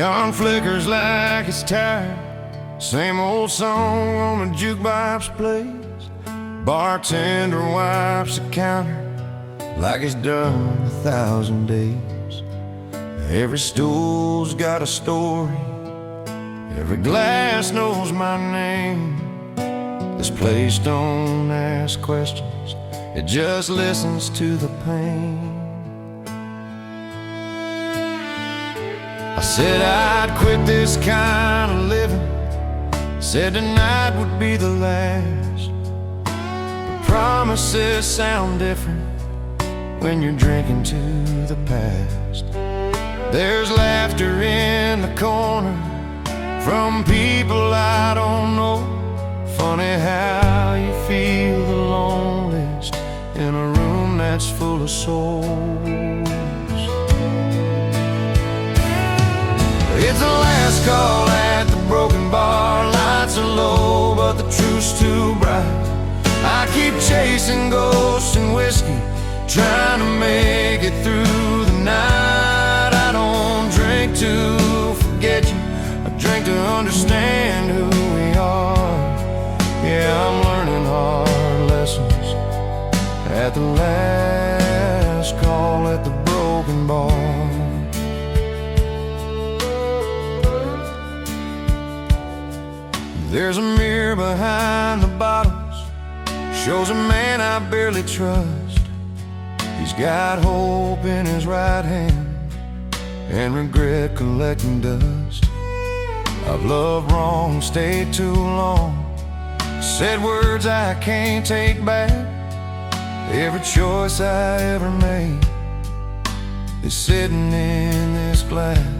Neon flickers like it's tired. Same old song on the jukebox plays. Bartender wipes the counter like it's done 1,000 days. Every stool's got a story, every glass knows my name. This place don't ask questions, it just listens to the pain. I said I'd quit this kind of living, said tonight would be the last. But promises sound different when you're drinking to the past. There's laughter in the corner from people I don't know. Funny how you feel the loneliest in a room that's full of souls. It's the last call at the broken bar. Lights are low, but the truth's too bright. I keep chasing ghosts and whiskey, trying to make it through the night. I don't drink to forget you, I drink to understand who we are. Yeah, I'm learning hard lessons at the last call at the broken bar. There's a mirror behind the bottles, shows a man I barely trust. He's got hope in his right hand and regret collecting dust. I've loved wrong, stayed too long, said words I can't take back. Every choice I ever made is sitting in this glass.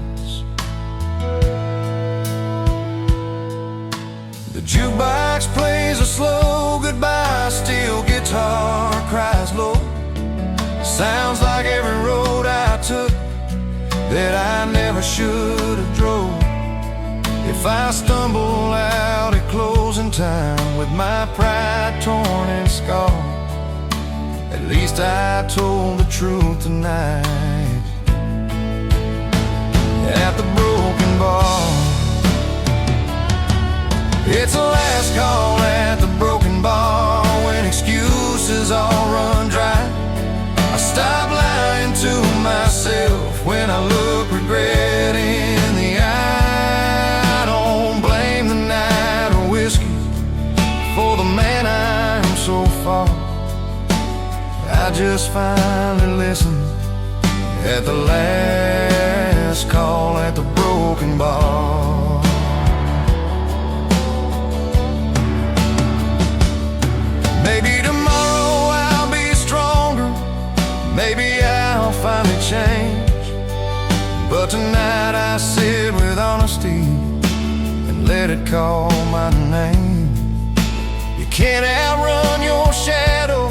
The jukebox plays a slow goodbye, steel guitar cries low. Sounds like every road I took that I never should have drove. If I stumble out at closing time with my pride torn and scarred, at least I told the truth tonight at the broken bar. It's the last call at the broken bar, when excuses all run dry. I stop lying to myself when I look regret in the eye. I don't blame the night or whiskey for the man I'm so far. I just finally listened at the last call at the broken bar. Maybe tomorrow I'll be stronger, maybe I'll finally change. But tonight I sit with honesty and let it call my name. You can't outrun your shadow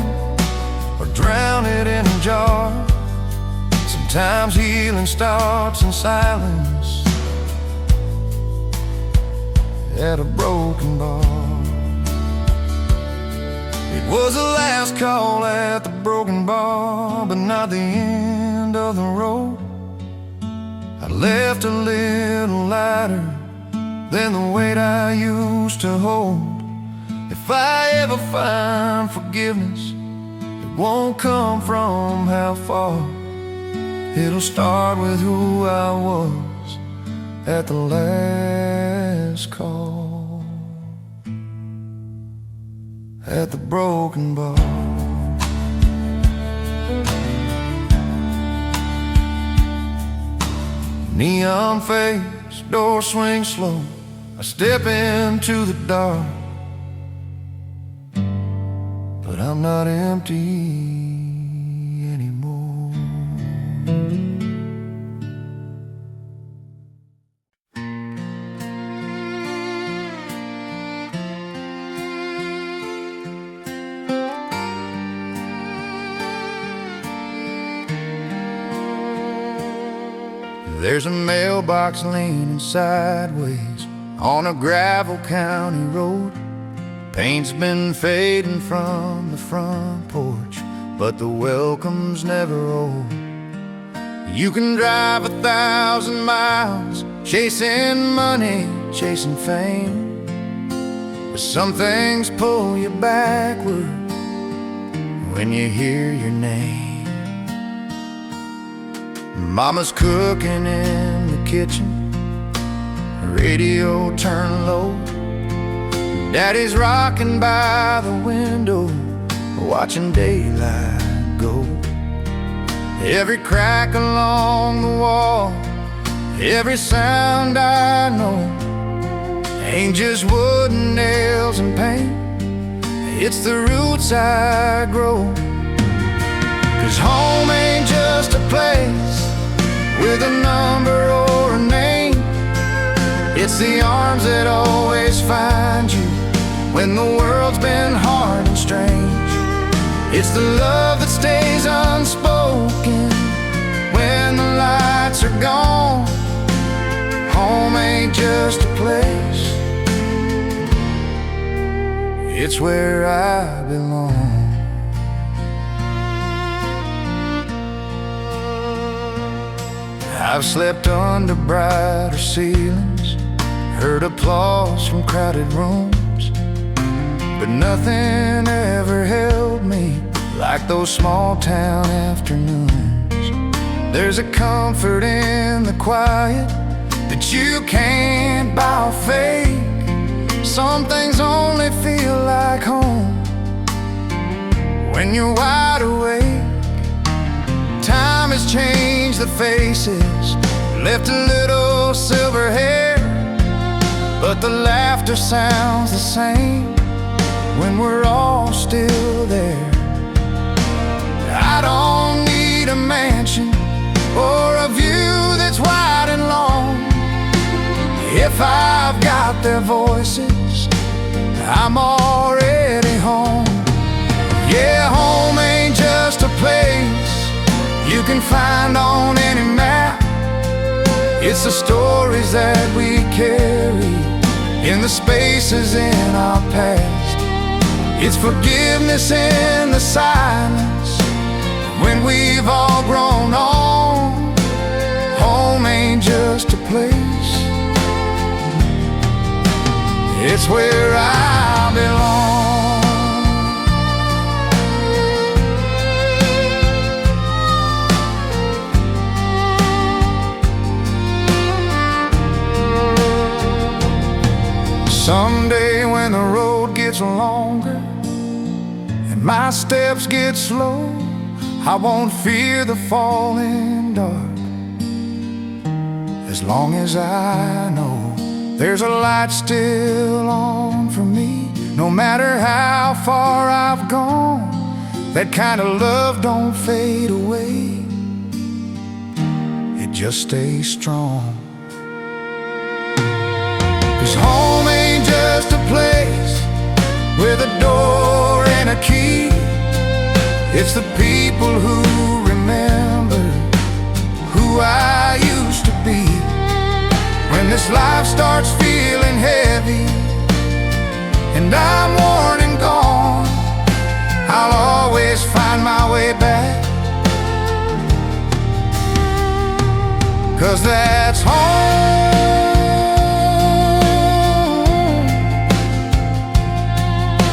or drown it in a jar. Sometimes healing starts in silence at a broken bar. It was the last call at the broken bar, but not the end of the road. I left a little lighter than the weight I used to hold. If I ever find forgiveness, it won't come from how far. It'll start with who I was at the last call at the broken bar. Neon face, door swings slow, I step into the dark, but I'm not empty anymore. There's a mailbox leaning sideways on a gravel county road. Paint's been fading from the front porch, but the welcome's never old. You can drive 1,000 miles chasing money, chasing fame. But some things pull you backward when you hear your name. Mama's cooking in the kitchen, radio turned low. Daddy's rocking by the window, watching daylight go. Every crack along the wall, every sound I know, ain't just wood and nails and paint, it's the roots I grow. 'Cause home ain't just a place with a number or a name. It's the arms that always find you when the world's been hard and strange. It's the love that stays unspoken when the lights are gone. Home ain't just a place, it's where I belong. I've slept under brighter ceilings, heard applause from crowded rooms, but nothing ever held me like those small town afternoons. There's a comfort in the quiet that you can't buy or fake. Some things only feel like home when you're wide awake. Time has changed the faces, left a little silver hair, but the laughter sounds the same when we're all still there. I don't need a mansion or a view that's wide and long. If I've got their voices, I'm already home. Yeah, home ain't just a place you can find on any map. It's the stories that we carry in the spaces in our past. It's forgiveness in the silence when we've all grown on. Home ain't just a place, it's where I belong. Someday when the road gets longer and my steps get slow, I won't fear the falling dark, as long as I know there's a light still on for me. No matter how far I've gone, that kind of love don't fade away, it just stays strong. 'Cause home ain't just a place with a door and a key. It's the people who remember who I used to be. When this life starts feeling heavy and I'm worn and gone, I'll always find my way back, 'cause that's home.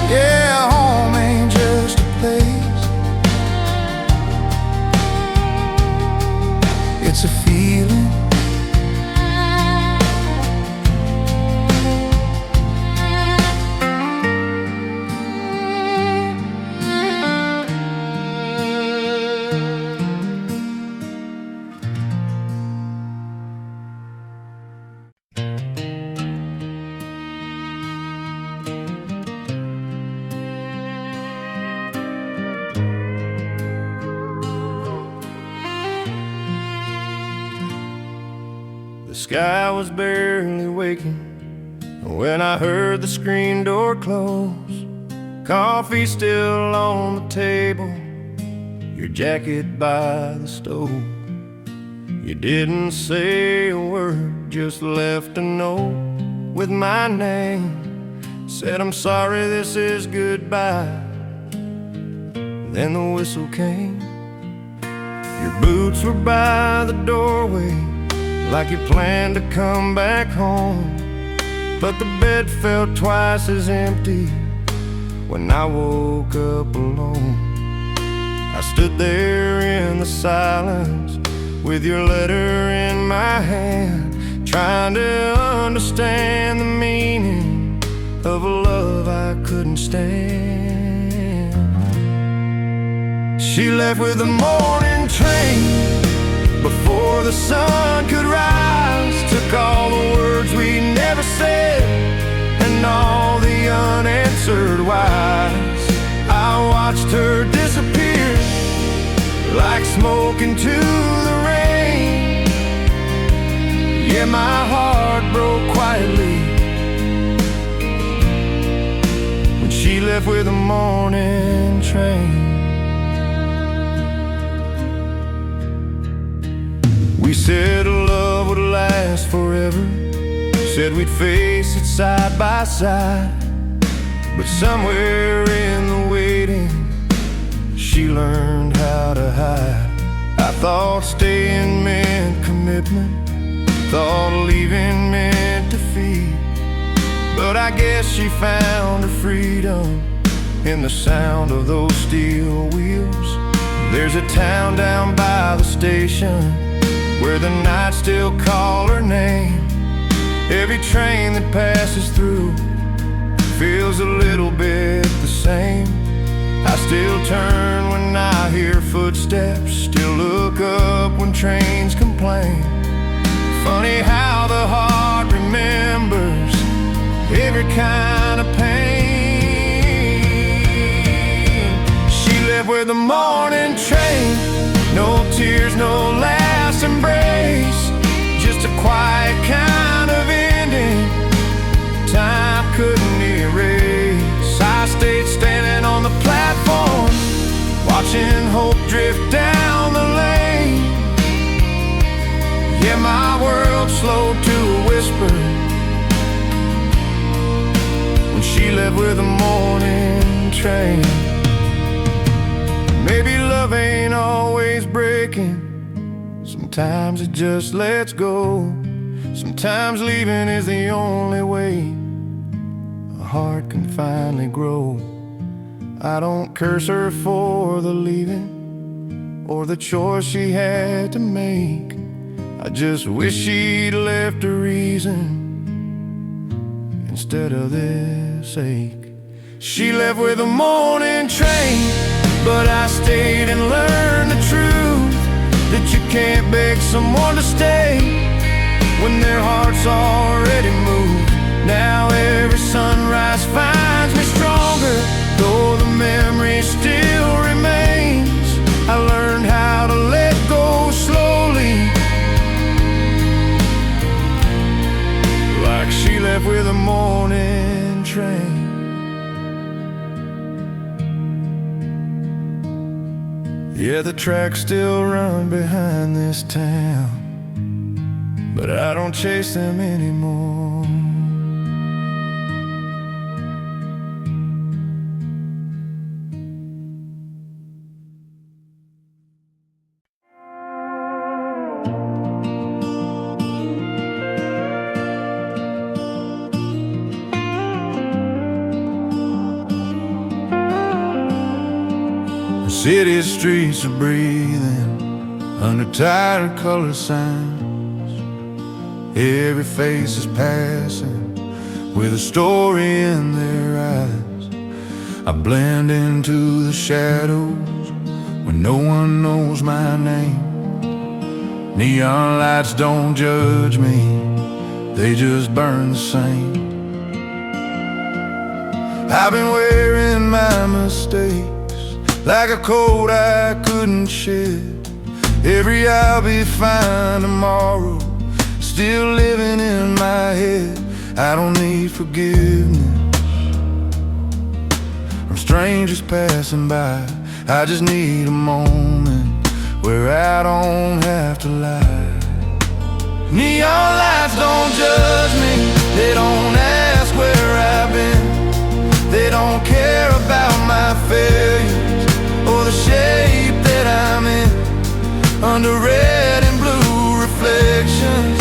Yeah, home ain't just a place, it's a feeling. The sky was barely waking when I heard the screen door close. Coffee still on the table, your jacket by the stove. You didn't say a word, just left a note with my name. Said, "I'm sorry, this is goodbye." Then the whistle came. Your boots were by the doorway, like he planned to come back home. But the bed felt twice as empty when I woke up alone. I stood there in the silence with your letter in my hand, trying to understand the meaning of a love I couldn't stand. She left with the morning train before the sun could rise, took all the words we never said and all the unanswered whys. I watched her disappear like smoke into the rain. Yeah, my heart broke quietly when she left with the morning train. We said love would last forever, said we'd face it side by side. But somewhere in the waiting, she learned how to hide. I thought staying meant commitment, thought leaving meant defeat. But I guess she found her freedom in the sound of those steel wheels. There's a town down by the station where the nights still call her name. Every train that passes through feels a little bit the same. I still turn when I hear footsteps, still look up when trains complain. Funny how the heart remembers every kind of pain. She left with the morning train, no tears, no last embrace, just a quiet kind of ending time couldn't erase. I stayed standing on the platform, watching hope drift down the lane. Yeah, my world slowed to a whisper when she left with the morning train. Maybe love ain't always breaking, sometimes it just lets go. Sometimes leaving is the only way a heart can finally grow. I don't curse her for the leaving or the choice she had to make. I just wish she'd left a reason instead of this ache. She left with the morning train, but I stayed and learned the truth that you can't beg someone to stay when their heart's already moved. Now every sunrise finds me stronger, though the memory still remains. I learned how to let go slowly, like she left with a morning train. Yeah, the tracks still run behind this town, but I don't chase them anymore. City streets are breathing under tired color signs. Every face is passing with a story in their eyes. I blend into the shadows when no one knows my name. Neon lights don't judge me, they just burn the same. I've been wearing my mistakes like a coat I couldn't shed. Every I'll be fine tomorrow still living in my head. I don't need forgiveness from strangers passing by. I just need a moment where I don't have to lie. Neon lights don't judge me, they don't ask where I've been. They don't care about my failures or the shape that I'm in. Under red and blue reflections,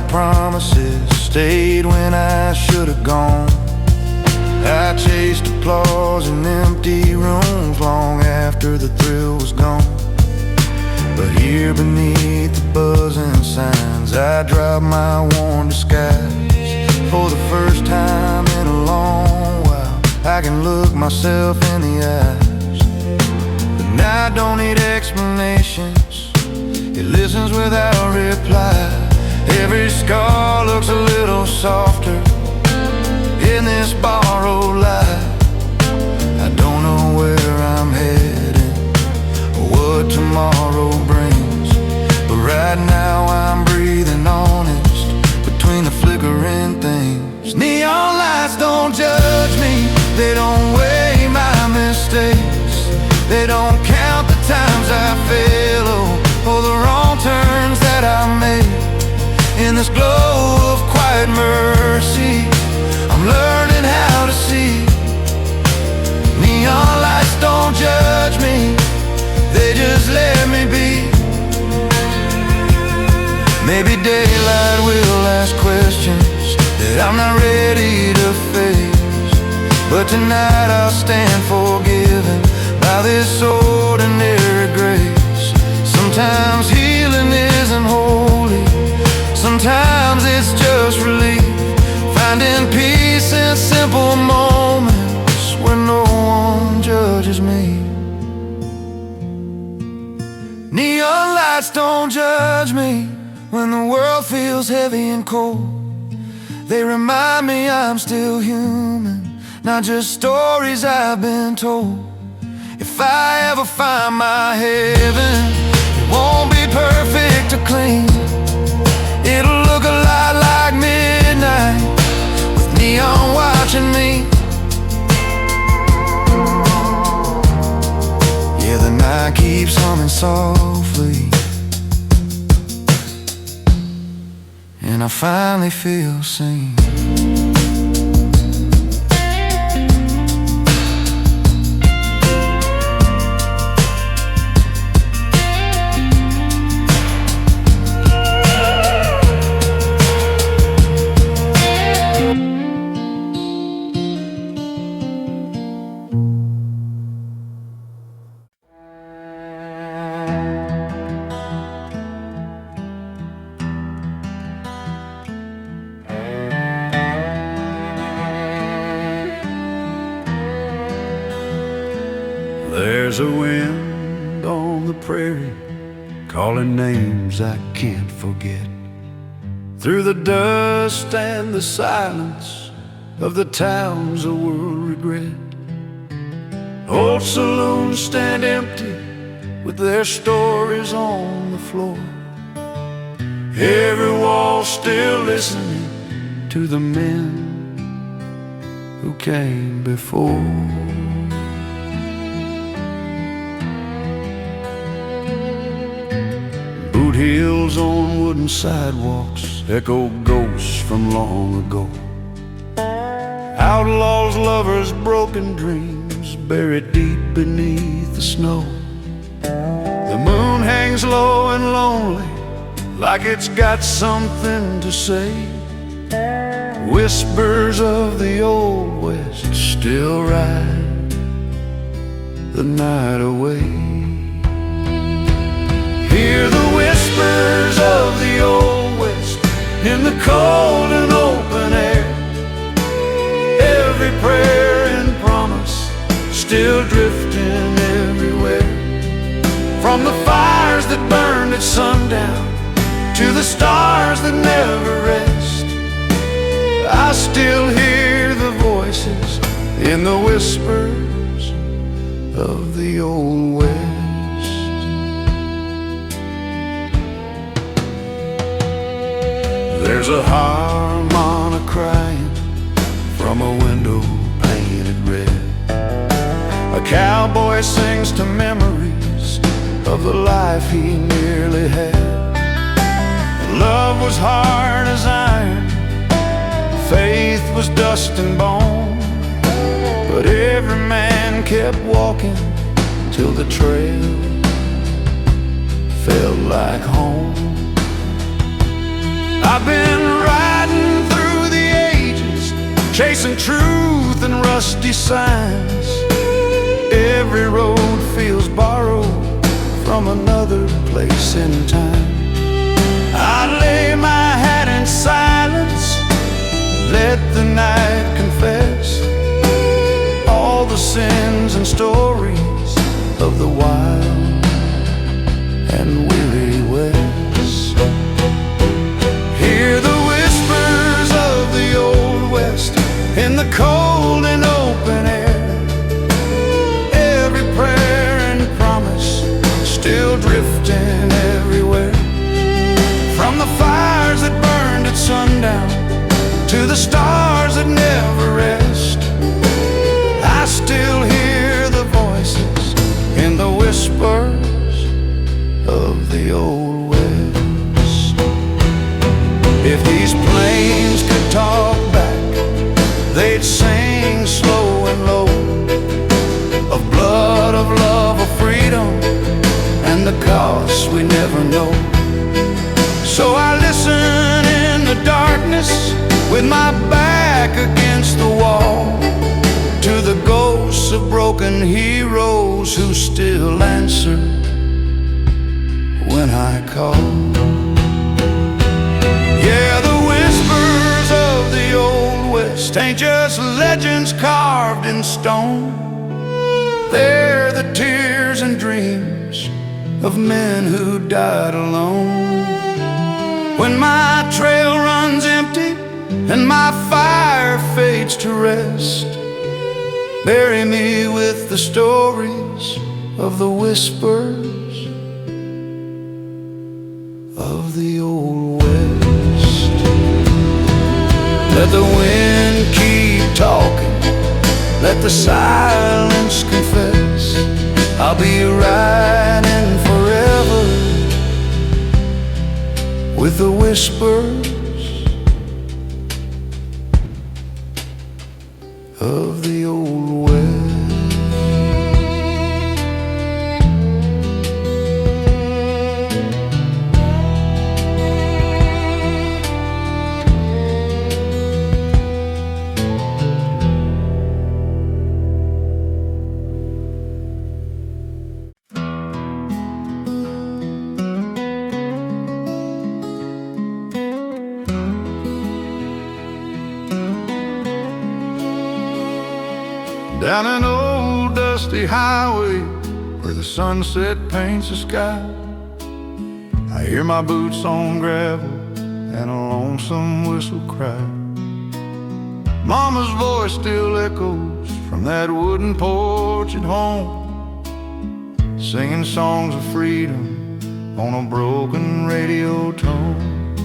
promises, stayed when I should have gone. I chased applause in empty rooms long after the thrill was gone. But here beneath the buzzing signs, I dropped my worn disguise. For the first time in a long while, I can look myself in the eyes. But now I don't need explanations, it listens without reply. Every scar looks a little softer in this borrowed light. I don't know where I'm heading or what tomorrow brings, but right now I'm breathing honest between the flickering things. Neon lights don't judge me, they don't weigh my mistakes, they don't count the times I fail or the wrong turns that I made. In this glow of quiet mercy, I'm learning how to see. Neon lights don't judge me, they just let me be. Maybe daylight will ask questions that I'm not ready to face, but tonight I'll stand forgiven by this ordinary grace. Sometimes healing isn't holy, sometimes it's just relief, finding peace in simple moments where no one judges me. Neon lights don't judge me when the world feels heavy and cold. They remind me I'm still human, not just stories I've been told. If I ever find my heaven, it won't be perfect or clean. It'll look a lot like midnight with neon watching me. Yeah, the night keeps humming softly, and I finally feel seen. There's a wind on the prairie calling names I can't forget, through the dust and the silence of the towns the world regret. Old saloons stand empty with their stories on the floor, every wall still listening to the men who came before. Boot heels on wooden sidewalks echo ghosts from long ago, outlaws, lovers, broken dreams buried deep beneath the snow. The moon hangs low and lonely, like it's got something to say. Whispers of the old West still ride the night away. Hear the whispers of the old West in the cold and open air, every prayer and promise still drifting everywhere. From the fires that burned at sundown to the stars that never rest, I still hear the voices in the whispers of the old West. There's a harmonica crying from a window painted red. A cowboy sings to memories of the life he nearly had. Love was hard as iron, faith was dust and bone, but every man kept walking till the trail felt like home. I've been riding through the ages, chasing truth and rusty signs. Every road feels borrowed from another place in time. I lay my hat in silence, let the night confess all the sins and stories of the wild and weary West. Hear the whispers of the old West in the cold and open air. Every prayer and promise still drifting everywhere. From the fires that burned at sundown to the stars that never rest, I still hear the voices in the whispers of the old West. If these plains could talk back, they'd sing slow and low of blood, of love, of freedom, and the cost we never know. So I listen in the darkness with my back against the wall to the ghosts of broken heroes who still answer when I call. Yeah, the whispers of the old West ain't just legends carved in stone. They're the tears and dreams of men who died alone. When my trail runs empty and my fire fades to rest, bury me with the stories of the whispers of the old West. Let the wind keep talking, let the silence confess, I'll be riding forever with the whispers of the old West. Down an old dusty highway where the sunset paints the sky, I hear my boots on gravel and a lonesome whistle cry. Mama's voice still echoes from that wooden porch at home, singing songs of freedom on a broken radio tone.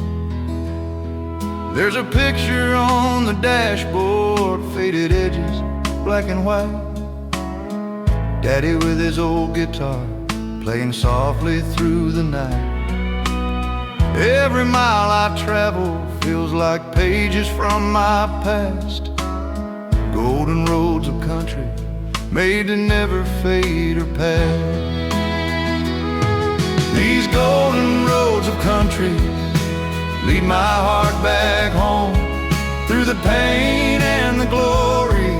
There's a picture on the dashboard, faded edges, black and white. Daddy with his old guitar, playing softly through the night. Every mile I travel feels like pages from my past, golden roads of country made to never fade or pass. These golden roads of country lead my heart back home, through the pain and the glory.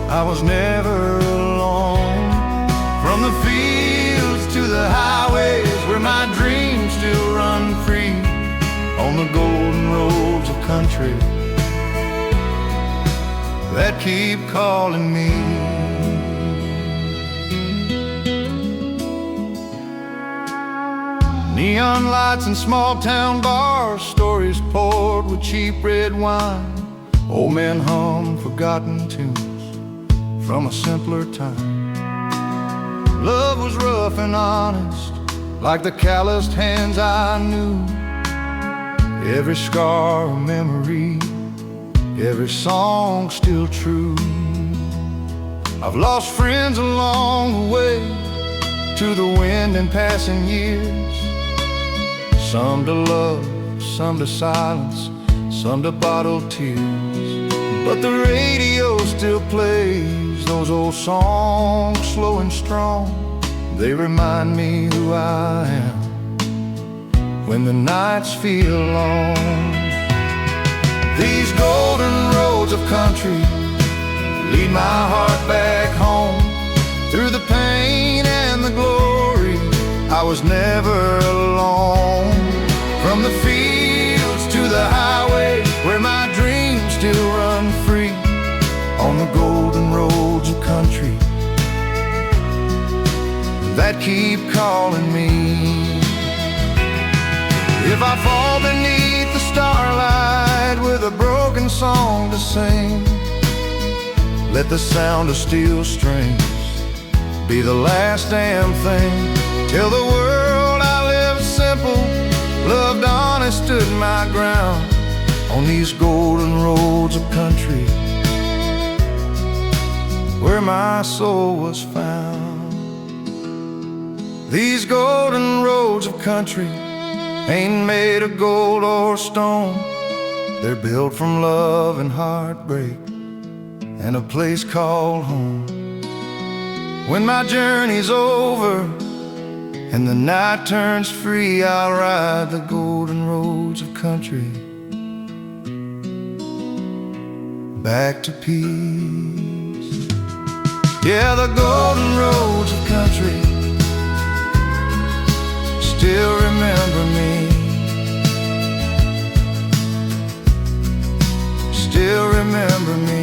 I was never alone. From the fields to the highways where my dreams still run free, on the golden roads of country that keep calling me. Neon lights and small town bars, stories poured with cheap red wine, old men hum forgotten tunes from a simpler time. Love was rough and honest, like the calloused hands I knew. Every scar a memory, every song still true. I've lost friends along the way, to the wind and passing years. Some to love, some to silence, some to bottled tears. But the radio still plays those old songs, slow and strong. They remind me who I am when the nights feel long. These golden roads of country lead my heart back home. Through the pain and the glory, I was never alone. From the fields to the highway, where my dreams still run free, on the golden roads of country that keep calling me. If I fall beneath the starlight with a broken song to sing, let the sound of steel strings be the last damn thing. Tell the world I lived simple, loved honest, stood my ground on these golden roads of country where my soul was found. These golden roads of country ain't made of gold or stone. They're built from love and heartbreak and a place called home. When my journey's over and the night turns free, I'll ride the golden roads of country back to peace. Yeah, the golden roads of country still remember me, still remember me.